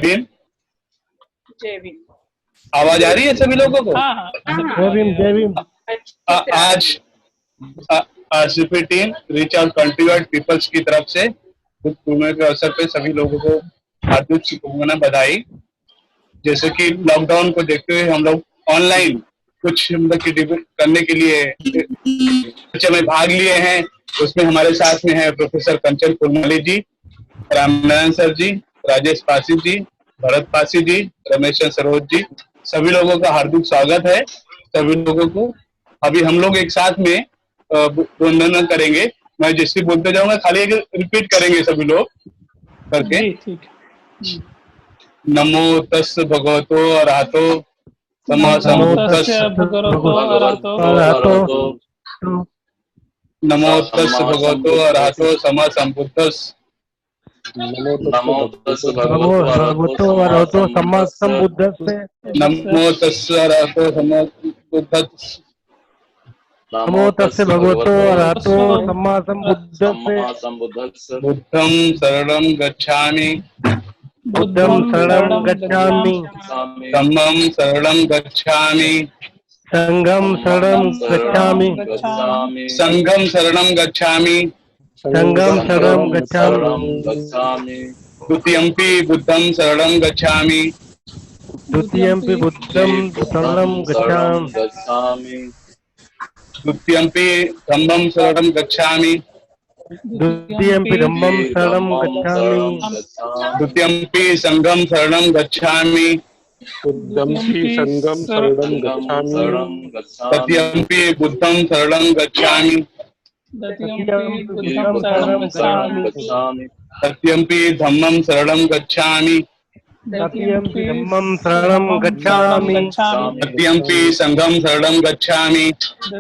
भीम। जय भीम। आवाज आ रही है सभी लोगों को? हाँ हाँ जय भीम जय भीम। आज RCP team reach out country wide peoples की तरफ से बुद्ध पूर्णिमा के अवसर पे सभी लोगों को हार्दिक शुभकामनाएं, बधाई। जैसे कि लॉकडाउन को देखते हुए हम लोग ऑनलाइन कुछ मतलब करने के लिए चर्चा में भाग लिए हैं। उसमें हमारे साथ में है प्रोफेसर कंचन कुरमाली जी, रामनारायण सर जी, राजेश पासी जी, भरत पासी जी, रमेश सरोज जी, सभी लोगों का हार्दिक स्वागत है। सभी लोगों को अभी हम लोग एक साथ में वंदना करेंगे। मैं जैसे बोलते जाऊंगा, खाली एक रिपीट करेंगे सभी लोग करके। जी ठीक। नमो तस् भगवतो अरहतो सम्मा नमो संबुद्धस्स। तस्य भगवतो अरहतो नमो तस् भगवतो अरहतो सम्मा संबुद्धस्स। नमो तस् भगवतो अरहतो सम्मा संबुद्धस्से। नमो तस् अरहतो सम्मा संबुद्धस्स। नमो तस्य भगवतो अरहतो सम्मा संबुद्धस्से। बुद्धं शरणं गच्छामि, बुद्धं शरणं गच्छामि, धम्मं शरणं गच्छामि, संघं शरणं गच्छामि, संघं शरणं गच्छामि, संघं शरणं गच्छामि, द्वितीयंपि बुद्धं शरणं गच्छामि, द्वितीयंपि बुद्धं शरणं गच्छामि, द्वितीयंपि धम्मं शरणं गच्छामि, द्वितीयंपि धम्मं शरणं गच्छामि, द्वितीयंपि संघं शरणं गच्छामि, बुद्धंपि संघं शरणं गच्छामि, तृतीयंपि बुद्धं शरणं गच्छामि, तृतीयंपि बुद्धं शरणं गच्छामि, तृतीयंपि धम्मं शरणं गच्छामि, तृतीयंपि धम्मं शरणं गच्छामि, तृतीयंपि संघं शरणं गच्छामि,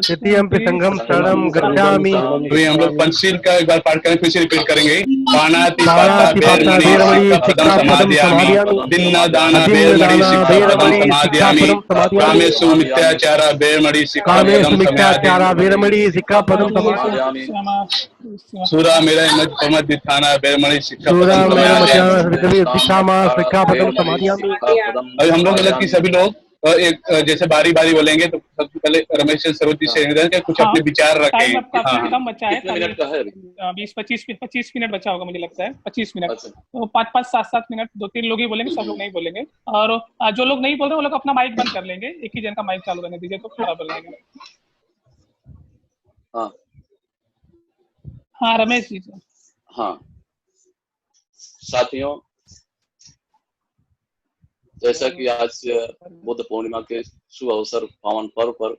तृतीयंपि संघं शरणं गच्छामि। अभी हम लोग पंचशील का एक बार पाठ करें, फिर से रिपीट करेंगे। पाणाति पाता पाणातिपाता वैरमणि वैरमणि सिक्खापदं सिक्खापदं समादियामि, समादियामि, दिन्नदाना अदिन्नदाना वैरमणि सिक्खापदं वैरमणि समादियामि, सिक्खापदं समादियामि, कामेषु मिथ्याचार वैरमणि सिक्खापदं कामेषु समादियामि, मिथ्याचार वैरमणि सिक्खापदं समादियामि, सूरा मेरा मदित्थाना वैरमणि सिक्खापदं सूरा मेरु समादियामि। मध्याह्न सिक्खामा सिक्खापदं समादियामि। अभी हम लोग मतलब कि सभी लोग एक जैसे बारी बारी बोलेंगे, तो सबसे पहले रमेश सरोज जी से के कुछ अपने विचार रखें। टाइम आपका हाँ, कम बचा है, कितने मिनट का है? 20-25 मिनट बचा होगा मुझे लगता है, 25 मिनट। तो 5-5, 7-7 मिनट 2-3 लोग ही बोलेंगे, सब लोग नहीं बोलेंगे। और जो लोग नहीं बोल रहे वो लोग अपना माइक बंद कर लेंगे, एक ही जन का माइक चालू रहने दीजिए तो पूरा बोल लेंगे। हाँ रमेश जी। हाँ साथियों, जैसा कि आज बुद्ध पूर्णिमा के शुभ अवसर पावन पर्व पर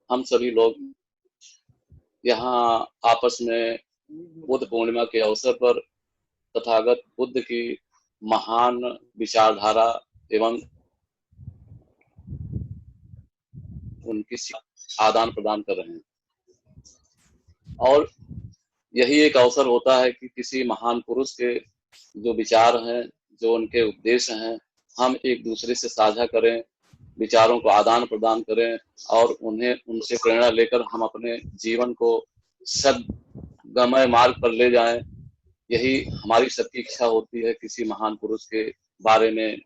हम सभी लोग यहाँ आपस में बुद्ध पूर्णिमा के अवसर पर तथागत बुद्ध की महान विचारधारा एवं उनकी आदान प्रदान कर रहे हैं। और यही एक अवसर होता है कि किसी महान पुरुष के जो विचार हैं, जो उनके उपदेश हैं, हम एक दूसरे से साझा करें, विचारों को आदान प्रदान करें और उन्हें उनसे प्रेरणा लेकर हम अपने जीवन को सद्गमय मार्ग पर ले जाएं। यही हमारी सबकी इच्छा होती है, किसी महान पुरुष के बारे में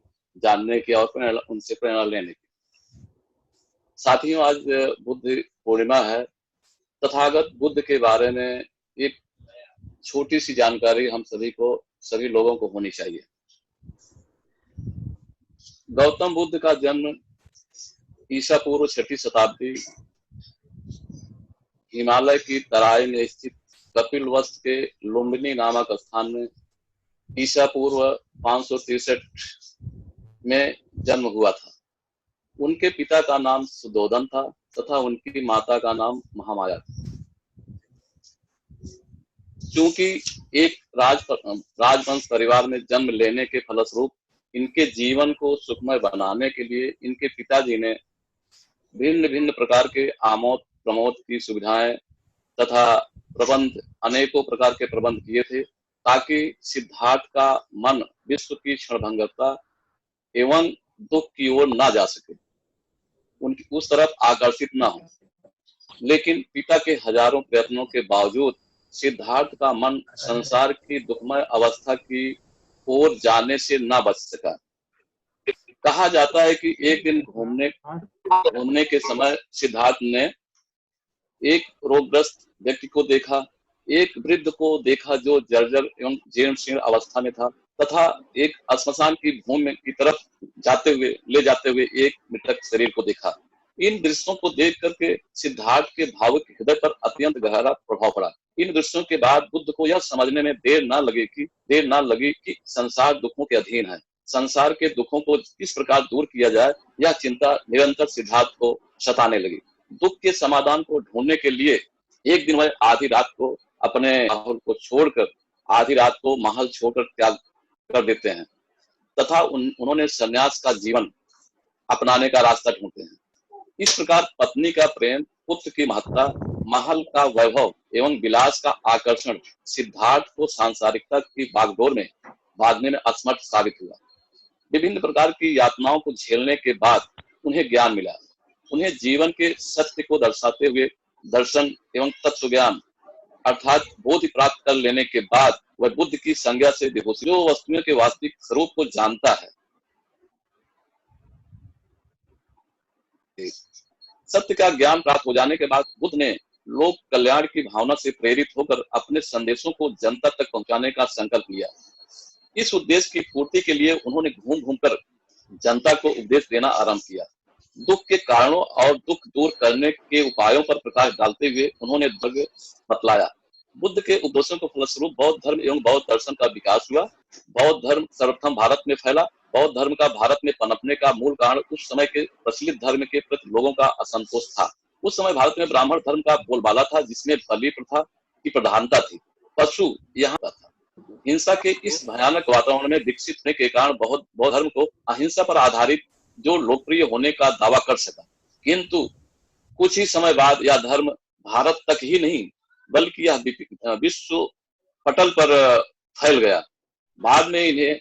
जानने की और उनसे प्रेरणा लेने की। साथियों, आज बुद्ध पूर्णिमा है। तथागत बुद्ध के बारे में एक छोटी सी जानकारी हम सभी लोगों को होनी चाहिए। गौतम बुद्ध का जन्म ईसा पूर्व 6वीं शताब्दी हिमालय की तराई में स्थित कपिलवस्तु के लुम्बिनी नामक स्थान में ईसा पूर्व 563 में जन्म हुआ था। उनके पिता का नाम सुदोधन था तथा उनकी माता का नाम महामाया था। क्योंकि एक राजवंश परिवार में जन्म लेने के फलस्वरूप इनके जीवन को सुखमय बनाने के लिए इनके पिताजी ने भिन्न भिन्न प्रकार के आमोद प्रमोद की सुविधाएं तथा प्रबंध, अनेकों प्रकार के प्रबंध किए थे, ताकि सिद्धार्थ का मन विश्व की क्षणभंगुरता एवं दुख की ओर ना जा सके, उनकी उस तरफ आकर्षित ना हो। लेकिन पिता के हजारों प्रयत्नों के बावजूद सिद्धार्थ का मन संसार की दुखमय अवस्था की ओर जाने से ना बच सका। कहा जाता है कि एक दिन घूमने के समय सिद्धार्थ ने एक रोगग्रस्त व्यक्ति को देखा, एक वृद्ध को देखा जो जर्जर एवं जीर्ण शीर्ण अवस्था में था, तथा एक श्मशान की भूमि की तरफ ले जाते हुए एक मृतक शरीर को देखा। इन दृश्यों को देख करके सिद्धार्थ के भावुक हृदय पर अत्यंत गहरा प्रभाव पड़ा। इन दृश्यों के बाद बुद्ध को यह समझने में देर ना लगी कि संसार दुखों के अधीन है। संसार के दुखों को किस प्रकार दूर किया जाए, यह चिंता निरंतर सिद्धार्थ को सताने लगी। दुख के समाधान को ढूंढने के लिए एक दिन वह आधी रात को अपने महल को छोड़कर महल छोड़कर त्याग कर देते हैं तथा उन्होंने संन्यास का जीवन अपनाने का रास्ता ढूंढते हैं। इस प्रकार पत्नी का प्रेम, पुत्र की महत्ता, महल का वैभव एवं विलास का आकर्षण सिद्धार्थ को सांसारिकता की बागडोर में बांधने में असमर्थ साबित हुआ। विभिन्न प्रकार की यातनाओं को झेलने के बाद उन्हें ज्ञान मिला। उन्हें जीवन के सत्य को दर्शाते हुए दर्शन एवं तत्व ज्ञान अर्थात बोध प्राप्त कर लेने के बाद वह बुद्ध की संज्ञा से बेहोश, जो वस्तुओं के वास्तविक स्वरूप को जानता है। सत्य का ज्ञान प्राप्त हो जाने के बाद बुद्ध ने लोक कल्याण की भावना से प्रेरित होकर अपने संदेशों को जनता तक पहुंचाने का संकल्प लिया। इस उद्देश्य की पूर्ति के लिए उन्होंने घूम घूम कर जनता को उपदेश देना आरंभ किया। दुख के कारणों और दुख दूर करने के उपायों पर प्रकाश डालते हुए उन्होंने धर्म बतलाया। बुद्ध के उपदेशों के फलस्वरूप बौद्ध धर्म एवं बौद्ध दर्शन का विकास हुआ। बौद्ध धर्म सर्वप्रथम भारत में फैला। बौद्ध धर्म का भारत में पनपने का मूल कारण उस समय के प्रचलित धर्म के प्रति लोगों का असंतोष था। उस समय भारत में ब्राह्मण धर्म का बोलबाला था, जिसमें बलि प्रथा की प्रधानता थी। पशु यहाँ था। हिंसा के इस भयानक वातावरण में विकसित होने के कारण बौद्ध धर्म को अहिंसा पर आधारित जो लोकप्रिय होने का दावा कर सका, किंतु कुछ ही समय बाद यह धर्म भारत तक ही नहीं बल्कि यह विश्व पटल पर फैल गया। बाद में इन्हें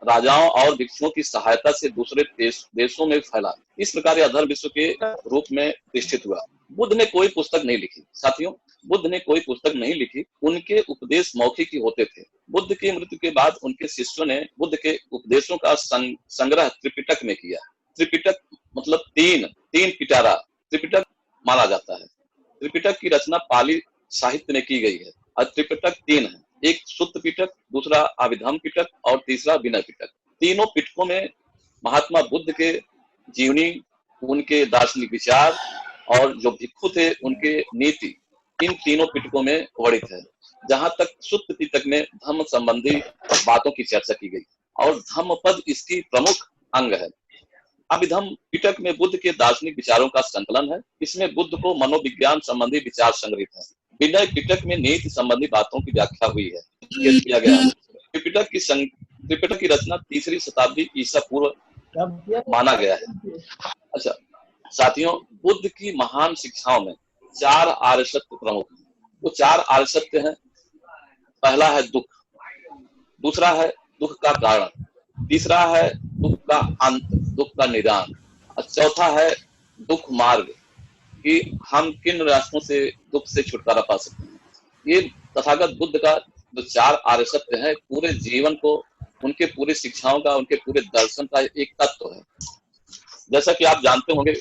राजाओं और भिक्षुओं की सहायता से दूसरे देशों में फैला। इस प्रकार यह धर्म विश्व के रूप में प्रतिष्ठित हुआ। बुद्ध ने कोई पुस्तक नहीं लिखी। साथियों, बुद्ध ने कोई पुस्तक नहीं लिखी। उनके उपदेश मौखिक ही होते थे। बुद्ध की मृत्यु के बाद उनके शिष्यों ने बुद्ध के उपदेशों का संग्रह त्रिपिटक में किया। त्रिपिटक मतलब तीन पिटारा त्रिपिटक माना जाता है। त्रिपिटक की रचना पाली साहित्य में की गई है और त्रिपिटक तीन है। एक सुत्त पिटक, दूसरा अभिधम पिटक और तीसरा विनय पिटक। तीनों पिटकों में महात्मा बुद्ध के जीवनी, उनके दार्शनिक विचार और जो भिक्षु थे उनके नीति, इन तीनों पिटकों में वर्णित है। जहां तक सुत्त पिटक में धम्म संबंधी बातों की चर्चा की गई और धम्म पद इसकी प्रमुख अंग है। अभिधम पिटक में बुद्ध के दार्शनिक विचारों का संकलन है। इसमें बुद्ध को मनोविज्ञान संबंधी विचार संग्रहित है। विनय पिटक में नीति संबंधी बातों की व्याख्या हुई है, किया गया है। त्रिपिटक की रचना 3री शताब्दी ईसा पूर्व माना गया है। अच्छा साथियों, बुद्ध की महान शिक्षाओं में 4 आर्य सत्य प्रमुख हैं। वो 4 आर्य सत्य हैं। पहला है दुख, दूसरा है दुख का कारण, तीसरा है दुख का अंत, दुख का निदान, और चौथा है दुख मार्ग कि हम किन रास्तों से दुख से छुटकारा पा सकते हैं। ये तथागत बुद्ध का जो 4 आर्य सत्य है, पूरे जीवन को, उनके पूरी शिक्षाओं का, उनके पूरे दर्शन का एक तत्व है। जैसा कि आप जानते होंगे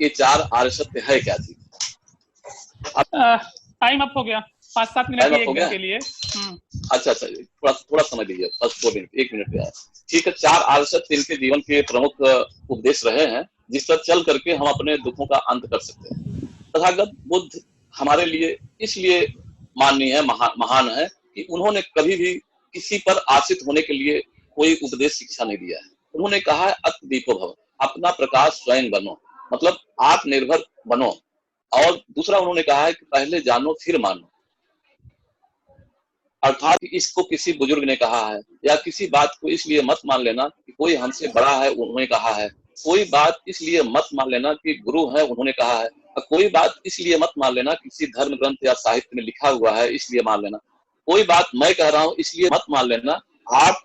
ये 4 आर्य सत्य है क्या थी। टाइम अप हो गया, 5-7 मिनट के लिए। अच्छा, थोड़ा समय दीजिए, बस 2 मिनट, 1 मिनट है। ठीक है, 4 आर्य सत्य इनके जीवन के प्रमुख उपदेश रहे हैं, जिस पर चल करके हम अपने दुखों का अंत कर सकते हैं। तथागत बुद्ध हमारे लिए इसलिए माननीय है, महान है कि उन्होंने कभी भी किसी पर आश्रित होने के लिए कोई उपदेश शिक्षा नहीं दिया है। उन्होंने कहा है अत्दीपो भव, अपना प्रकाश स्वयं बनो, मतलब आत्मनिर्भर बनो। और दूसरा उन्होंने कहा है कि पहले जानो फिर मानो, अर्थात इसको किसी बुजुर्ग ने कहा है या किसी बात को इसलिए मत मान लेना कि कोई हमसे बड़ा है उन्होंने कहा है, कोई बात इसलिए मत मान लेना कि गुरु है उन्होंने कहा है, और कोई बात इसलिए मत मान लेना किसी धर्म ग्रंथ या साहित्य में लिखा हुआ है इसलिए मान लेना, कोई बात मैं कह रहा हूं इसलिए मत मान लेना। आप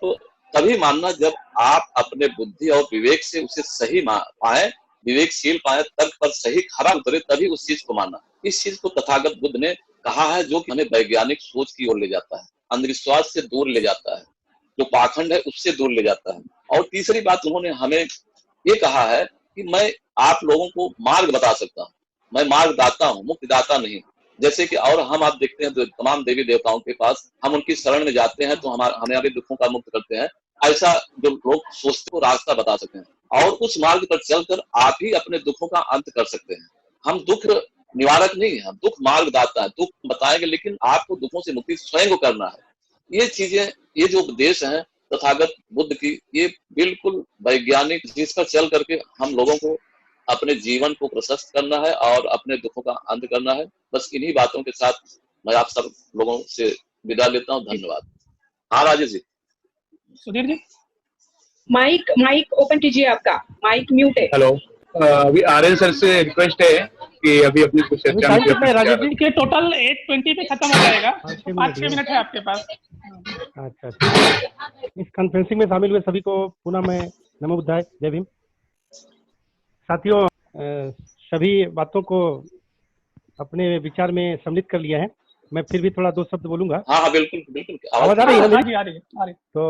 तभी मानना जब आप अपने बुद्धि और विवेक से उसे सही पाए, विवेकशील पाए, तर्क पर सही खरा उतरे, तभी उस चीज को मानना। इस चीज को तथागत बुद्ध ने कहा है, जो कि हमें वैज्ञानिक सोच की ओर ले जाता है, अंधविश्वास से दूर ले जाता है। जो पाखंड है उससे दूर ले जाता है। और तीसरी बात उन्होंने हमें ये कहा है कि मैं आप लोगों को मार्ग बता सकता हूँ, मैं मार्गदाता हूँ, मुक्तिदाता नहीं। जैसे कि और हम आप देखते हैं तो तमाम देवी देवताओं के पास हम उनकी शरण में जाते हैं तो हमारे दुखों का मुक्त करते हैं। ऐसा जो लोग सोचते हो रास्ता बता सकते हैं और उस मार्ग पर चलकर आप ही अपने दुखों का अंत कर सकते हैं। हम दुख निवारक नहीं है, हम दुख मार्गदाता है, दुख बताएंगे लेकिन आपको दुखों से मुक्ति स्वयं को करना है। ये चीजें, ये जो उपदेश है तथागत बुद्ध की, ये बिल्कुल वैज्ञानिक, जिस पर चल करके हम लोगों को अपने जीवन को प्रशस्त करना है और अपने दुखों का अंत करना है। बस इन्हीं बातों के साथ मैं आप सब लोगों से विदा लेता हूँ। धन्यवाद। हाँ Rajesh ji. Sudhir ji, mic mic open कीजिए, आपका माइक म्यूट है। हेलो, अभी आर्यन सर से रिक्वेस्ट है कि अभी अपनी कुछ चर्चा टाइम कितना है राजेश जी? देखिए टोटल 8:20 पे खत्म हो जाएगा, 5-6 मिनट है आपके पास। अच्छा अच्छा। इस कॉन्फ्रेंसिंग में शामिल हुए सभी को पुनः मैं नमो बुद्धाय, जय भीम। साथियों, सभी बातों को अपने विचार में सम्मिलित कर लिया है। मैं फिर भी थोड़ा 2 शब्द बोलूंगा। हाँ हाँ बिल्कुल बिल्कुल। आवाज आ रही है ना? आ रही है। तो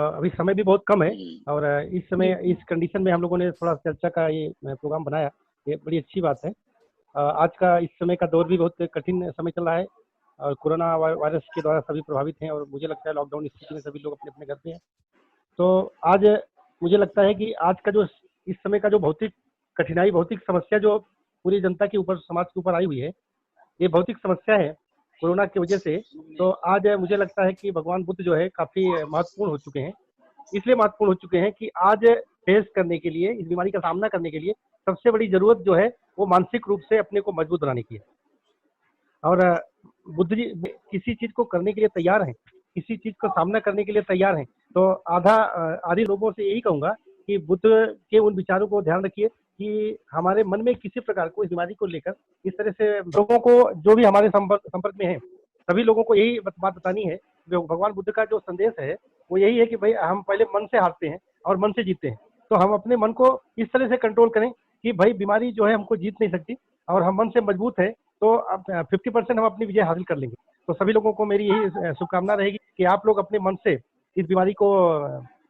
अभी समय भी बहुत कम है और इस समय इस कंडीशन में हम लोगों ने थोड़ा चर्चा का ये प्रोग्राम बनाया, ये बड़ी अच्छी बात है। आज का इस समय का दौर भी बहुत कठिन समय चल रहा है और कोरोना वायरस के द्वारा सभी प्रभावित हैं और मुझे लगता है लॉकडाउन स्थिति में सभी लोग अपने अपने घर पे हैं। तो आज मुझे लगता है कि आज का जो इस समय का जो भौतिक कठिनाई, भौतिक समस्या जो पूरी जनता के ऊपर, समाज के ऊपर आई हुई है, ये भौतिक समस्या है कोरोना की वजह से। तो आज मुझे लगता है कि भगवान बुद्ध जो है काफी महत्वपूर्ण हो चुके हैं। इसलिए महत्वपूर्ण हो चुके हैं कि आज फेस करने के लिए, इस बीमारी का सामना करने के लिए सबसे बड़ी जरूरत जो है वो मानसिक रूप से अपने को मजबूत बनाने की है। और बुद्ध जी किसी चीज को करने के लिए तैयार हैं, किसी चीज को सामना करने के लिए तैयार हैं। तो आदि लोगों से यही कहूंगा कि बुद्ध के उन विचारों को ध्यान रखिए कि हमारे मन में किसी प्रकार को इस बीमारी को लेकर, इस तरह से लोगों को, जो भी हमारे संपर्क में है, सभी लोगों को यही बात बतानी है। जो भगवान बुद्ध का जो संदेश है वो यही है कि भाई हम पहले मन से हारते हैं और मन से जीतते हैं। तो हम अपने मन को इस तरह से कंट्रोल करें कि भाई बीमारी जो है हमको जीत नहीं सकती और हम मन से मजबूत है तो 50% हम अपनी विजय हासिल कर लेंगे। तो सभी लोगों को मेरी यही शुभकामना रहेगी कि आप लोग अपने मन से इस बीमारी को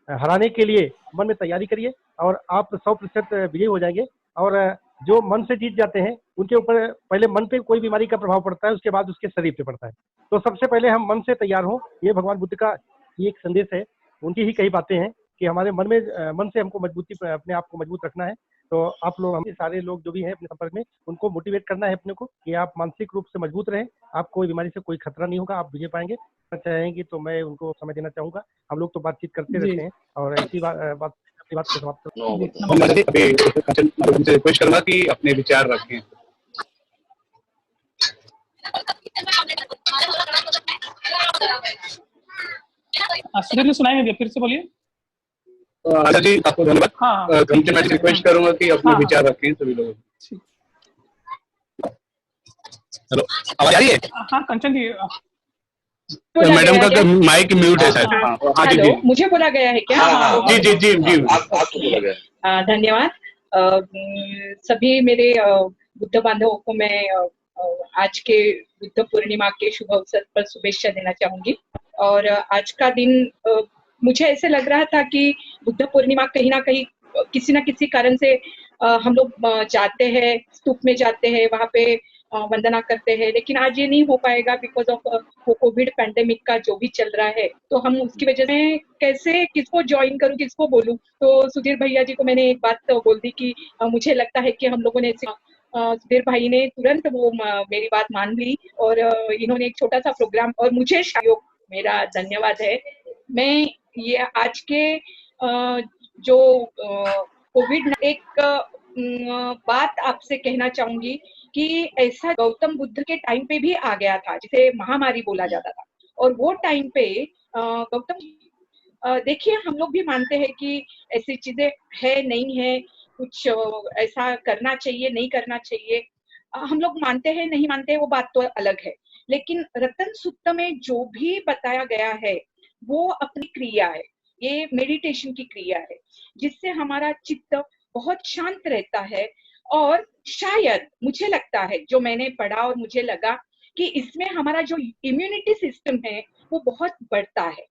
हराने के लिए मन में तैयारी करिए और आप 100% विजयी हो जाएंगे। और जो मन से जीत जाते हैं उनके ऊपर पहले मन पे कोई बीमारी का प्रभाव पड़ता है, उसके बाद उसके शरीर पे पड़ता है। तो सबसे पहले हम मन से तैयार हों, ये भगवान बुद्ध का ये एक संदेश है। उनकी ही कई बातें हैं कि हमारे मन से हमको मजबूती, अपने आप को मजबूत रखना है। तो आप लोग, हम सारे लोग जो भी हैं अपने संपर्क में, उनको मोटिवेट करना है अपने को कि आप मानसिक रूप से मजबूत रहें, आपको कोई बीमारी से कोई खतरा नहीं होगा, आप विजय पाएंगे। चाहेंगे तो मैं उनको समय देना चाहूंगा। हम लोग तो बातचीत करते रहते हैं और इसी बात को समाप्त रिक्वेस्ट करूंगा कि अपने विचार रखें। सुधीर जी सुनाएंगे, फिर से बोलिए। अच्छा जी, आपको धन्यवाद। हाँ, मैं रिक्वेस्ट करूंगा कि अपने विचार रखें सभी लोग। हेलो, आवाज आ रही है? हाँ कंचन जी, मैडम का माइक म्यूट है शायद। हाँ जी जी, मुझे बोला गया है क्या? जी जी जी जी, आपको बोला गया। धन्यवाद। सभी मेरे बुद्ध बांधवों को मैं आज के बुद्ध पूर्णिमा के शुभ अवसर पर शुभेच्छा देना चाहूंगी। और आज का दिन मुझे ऐसे लग रहा था कि बुद्ध पूर्णिमा कहीं ना कहीं किसी ना किसी कारण से हम लोग जाते हैं, स्तूप में जाते हैं, वहाँ पे वंदना करते हैं, लेकिन आज ये नहीं हो पाएगा बिकॉज ऑफ कोविड पैंडेमिक का जो भी चल रहा है। तो हम उसकी वजह से कैसे, किसको ज्वाइन करूं, किसको बोलूं। तो सुधीर भैया जी को मैंने एक बात बोल दी कि मुझे लगता है कि हम लोगों ने, सुधीर भाई ने तुरंत वो मेरी बात मान ली और इन्होंने एक छोटा सा प्रोग्राम, और मुझे सहयोग, मेरा धन्यवाद है। मैं ये आज के जो कोविड, एक बात आपसे कहना चाहूंगी कि ऐसा गौतम बुद्ध के टाइम पे भी आ गया था, जिसे महामारी बोला जाता था। और वो टाइम पे गौतम, देखिए हम लोग भी मानते हैं कि ऐसी चीजें है नहीं है, कुछ ऐसा करना चाहिए नहीं करना चाहिए, हम लोग मानते हैं नहीं मानते वो बात तो अलग है। लेकिन रतन सूत्र में जो भी बताया गया है वो अपनी क्रिया है, ये मेडिटेशन की क्रिया है, जिससे हमारा चित्त बहुत शांत रहता है। और शायद मुझे लगता है, जो मैंने पढ़ा और मुझे लगा कि इसमें हमारा जो इम्यूनिटी सिस्टम है वो बहुत बढ़ता है।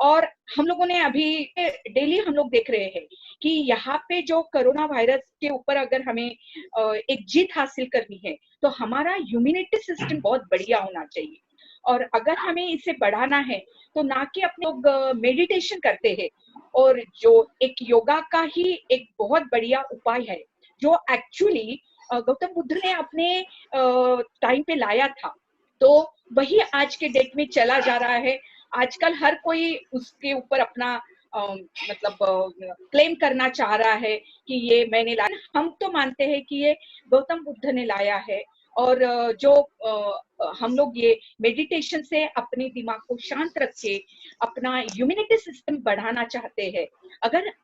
और हम लोगों ने अभी डेली हम लोग देख रहे हैं कि यहाँ पे जो कोरोना वायरस के ऊपर अगर हमें एक जीत हासिल करनी है तो हमारा इम्यूनिटी सिस्टम बहुत बढ़िया होना चाहिए। और अगर हमें इसे बढ़ाना है तो ना कि अपने लोग मेडिटेशन करते हैं, और जो एक योगा का ही एक बहुत बढ़िया उपाय है जो एक्चुअली गौतम बुद्ध ने अपने टाइम पे लाया था, तो वही आज के डेट में चला जा रहा है। आजकल हर कोई उसके ऊपर अपना मतलब क्लेम करना चाह रहा है कि ये मैंने लाया। हम तो मानते हैं कि ये गौतम बुद्ध ने लाया है, और जो हम लोग ये मेडिटेशन से अपने दिमाग को शांत रख के अपना इम्यूनिटी सिस्टम बढ़ाना चाहते हैं,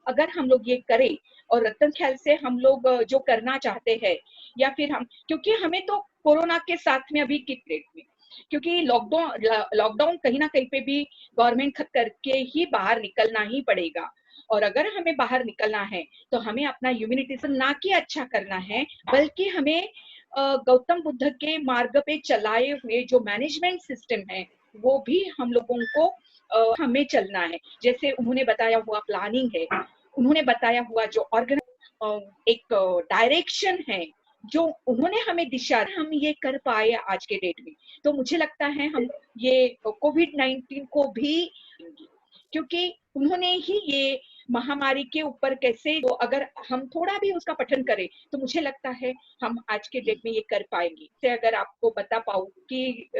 अगर हम लोग ये करें और रतन ख्याल से हम लोग जो करना चाहते हैं, या फिर हम, क्योंकि हमें तो कोरोना के साथ में अभी किट रेट में, क्योंकि लॉकडाउन कहीं ना कहीं पे भी गवर्नमेंट खत्म करके ही बाहर निकलना ही पड़ेगा। और अगर हमें बाहर निकलना है तो हमें अपना इम्यूनिटी सिस्टम ना कि अच्छा करना है, बल्कि हमें गौतम बुद्ध के मार्ग पे चलाए हुए जो मैनेजमेंट सिस्टम है वो भी हम लोगों को हमें चलना है। जैसे उन्होंने बताया हुआ प्लानिंग है, उन्होंने बताया हुआ जो एक डायरेक्शन है, जो उन्होंने हमें दिशा, हम ये कर पाए आज के डेट में, तो मुझे लगता है हम ये कोविड-19 को भी, क्योंकि उन्होंने ही ये महामारी के ऊपर कैसे, तो अगर हम थोड़ा भी उसका पठन करें तो मुझे लगता है हम आज के डेट में ये कर पाएंगे। से अगर आपको बता पाऊं कि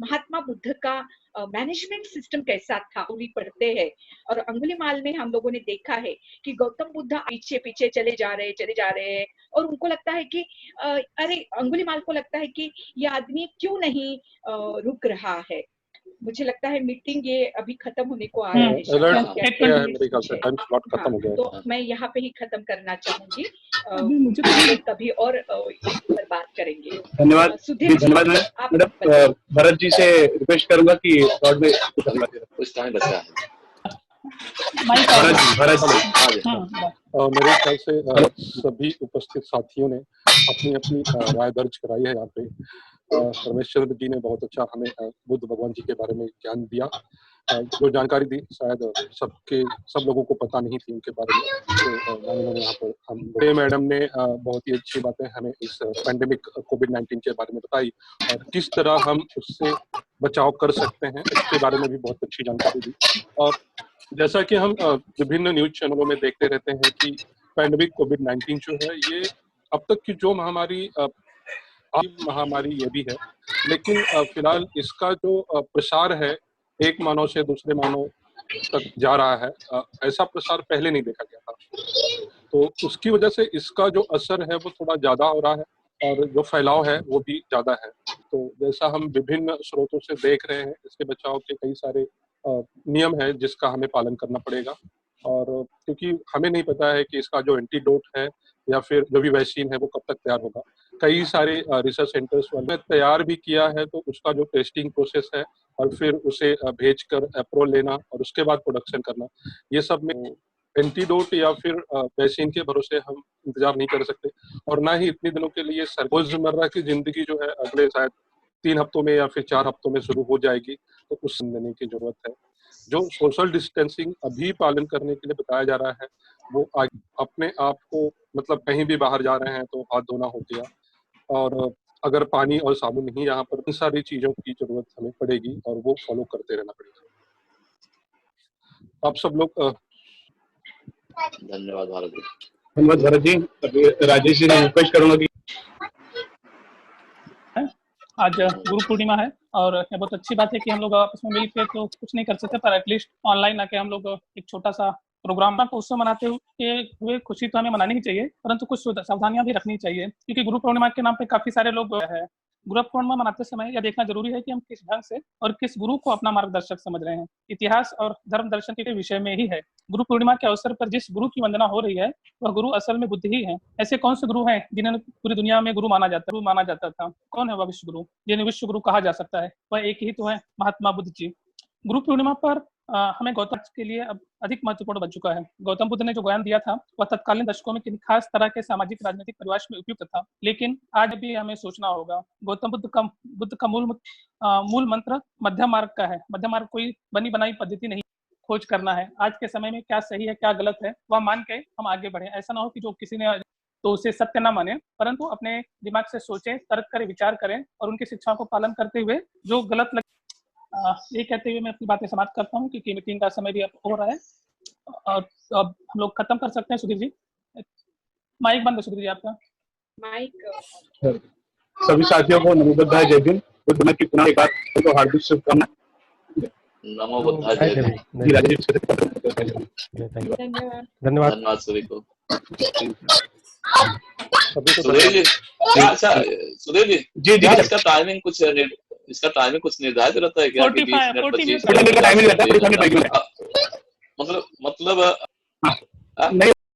महात्मा बुद्ध का मैनेजमेंट सिस्टम कैसा था, पूरी पढ़ते हैं, और अंगुलीमाल में हम लोगों ने देखा है कि गौतम बुद्ध पीछे पीछे चले जा रहे हैं, और उनको लगता है कि अरे, अंगुलीमाल को लगता है कि ये आदमी क्यों नहीं रुक रहा है। मुझे लगता है मीटिंग ये अभी खत्म होने को आ रहा है, मेरे ख्याल से टाइम स्लॉट खत्म हो गया है। तो मैं यहाँ पे ही खत्म करना चाहूंगी। मुझे हम लोग कभी और इस पर बात करेंगे। धन्यवाद सुधीर जी, धन्यवाद आप मैडम। भरत जी से रिक्वेस्ट करूंगा कि शॉर्ट में कुछ टाइम बचा है। भरत जी हाँ जी, हाँ। मेरे ख्याल से सभी उपस्थित साथियों ने अपनी अपनी राय दर्ज कराई है यहाँ पे। रमेश चंद्र जी ने बहुत अच्छा हमें बुद्ध भगवान जी के बारे में ज्ञान दिया। जो जानकारी दी शायद सब लोगों को पता नहीं थी उनके बारे में, तो यहाँ पर हम मैडम ने बहुत ही अच्छी बातें हमें इस पैंडेमिक कोविड-19 के बारे में बताई, और किस तरह हम उससे बचाव कर सकते हैं इसके बारे में भी बहुत अच्छी जानकारी दी। और जैसा कि हम विभिन्न न्यूज चैनलों में देखते रहते हैं कि पैंडेमिक कोविड-19 जो है, ये अब तक की जो महामारी महामारी ये भी है, लेकिन फिलहाल इसका जो प्रसार है एक मानव से दूसरे मानव तक जा रहा है, ऐसा प्रसार पहले नहीं देखा गया था। तो उसकी वजह से इसका जो असर है वो थोड़ा ज्यादा हो रहा है, और जो फैलाव है वो भी ज्यादा है। तो जैसा हम विभिन्न स्रोतों से देख रहे हैं, इसके बचाव के कई सारे नियम है जिसका हमें पालन करना पड़ेगा। और क्योंकि हमें नहीं पता है कि इसका जो एंटीडोट है या फिर जो भी वैक्सीन है वो कब तक तैयार होगा। कई सारे रिसर्च सेंटर्स वाले तैयार भी किया है, तो उसका जो टेस्टिंग प्रोसेस है और फिर उसे भेजकर अप्रूवल लेना और उसके बाद प्रोडक्शन करना, ये सब में एंटीडोट या फिर वैक्सीन के भरोसे हम इंतजार नहीं कर सकते, और ना ही इतने दिनों के लिए रोजमर्रा की जिंदगी जो है अगले शायद 3 हफ्तों में या फिर 4 हफ्तों में शुरू हो जाएगी, तो उस देने की जरूरत है। जो सोशल डिस्टेंसिंग अभी पालन करने के लिए बताया जा रहा है, वो अपने आप को, मतलब कहीं भी बाहर जा रहे हैं तो हाथ धोना हो गया, और अगर पानी और साबुन नहीं, यहाँ पर इन सारी चीजों की जरूरत हमें पड़ेगी और वो फॉलो करते रहना पड़ेगा। आप सब लोग धन्यवाद भारत जी। धन्यवाद भरत जी। राजेश जी ने रिक्वेस्ट करूंगा कि आज गुरु पूर्णिमा है, और ये बहुत अच्छी बात है कि हम लोग आपस में मिलकर तो कुछ नहीं कर सकते, पर एटलीस्ट ऑनलाइन आके हम लोग एक छोटा सा प्रोग्राम को उत्सव मनाते हुए खुशी तो हमें मनानी ही चाहिए, परंतु कुछ सावधानियां भी रखनी चाहिए, क्योंकि गुरु पूर्णिमा के नाम पे काफी सारे लोग हैं। गुरु पूर्णिमा मनाते समय यह देखना जरूरी है कि हम किस ढंग से और किस गुरु को अपना मार्गदर्शक समझ रहे हैं। इतिहास और धर्म दर्शन के विषय में ही है। गुरु पूर्णिमा के अवसर पर जिस गुरु की वंदना हो रही है वह गुरु असल में बुद्ध ही है। ऐसे कौन से गुरु हैं जिन्हें पूरी दुनिया में गुरु माना जाता था? कौन है वह विश्व गुरु जिन्हें विश्व गुरु कहा जा सकता है? वह एक ही तो है, महात्मा बुद्ध जी। गुरु पूर्णिमा पर हमें गौतम के लिए अब अधिक महत्वपूर्ण बन चुका है। गौतम बुद्ध ने जो ज्ञान दिया था वह तत्कालीन दशकों में किसी खास तरह के सामाजिक राजनीतिक परिवेश में उपयुक्त था, लेकिन आज भी हमें सोचना होगा। गौतम बुद्ध का मूल मंत्र मध्यम मार्ग का है। मध्यम मार्ग कोई बनी बनाई पद्धति नहीं, खोज करना है। आज के समय में क्या सही है क्या गलत है वह मान के हम आगे बढ़े। ऐसा ना हो कि जो किसी ने तो उसे सत्य ना माने, परंतु अपने दिमाग से सोचें, तर्क करें, विचार करें और उनकी शिक्षाओं को पालन करते हुए जो गलत ये कहते हुए मैं अपनी बातें समाप्त करता हूँ क्योंकि मीटिंग का समय भी अब हो रहा है और अब हम लोग खत्म कर सकते हैं। सुधीर जी माइक बंद है। सुधीर जी आपका माइक। सभी साथियों को नमो बुद्धाय जय भीम। बुद्ध की पुनः एक बार उनको हार्दिक शुभकामनाएं। नमो बुद्धाय जय भीम। जी राजेश जी, धन्यवाद। धन्यवाद। धन्यवाद सभी को। सभी को सुधीर जी, अच्छा सुधीर जी, जी क्या जी इसका टाइमिंग कुछ निर्धारित रहता है क्या कि 20 मिनट 40 25 मिनट का टाइमिंग रहता है, 45 मिनट का। मतलब नहीं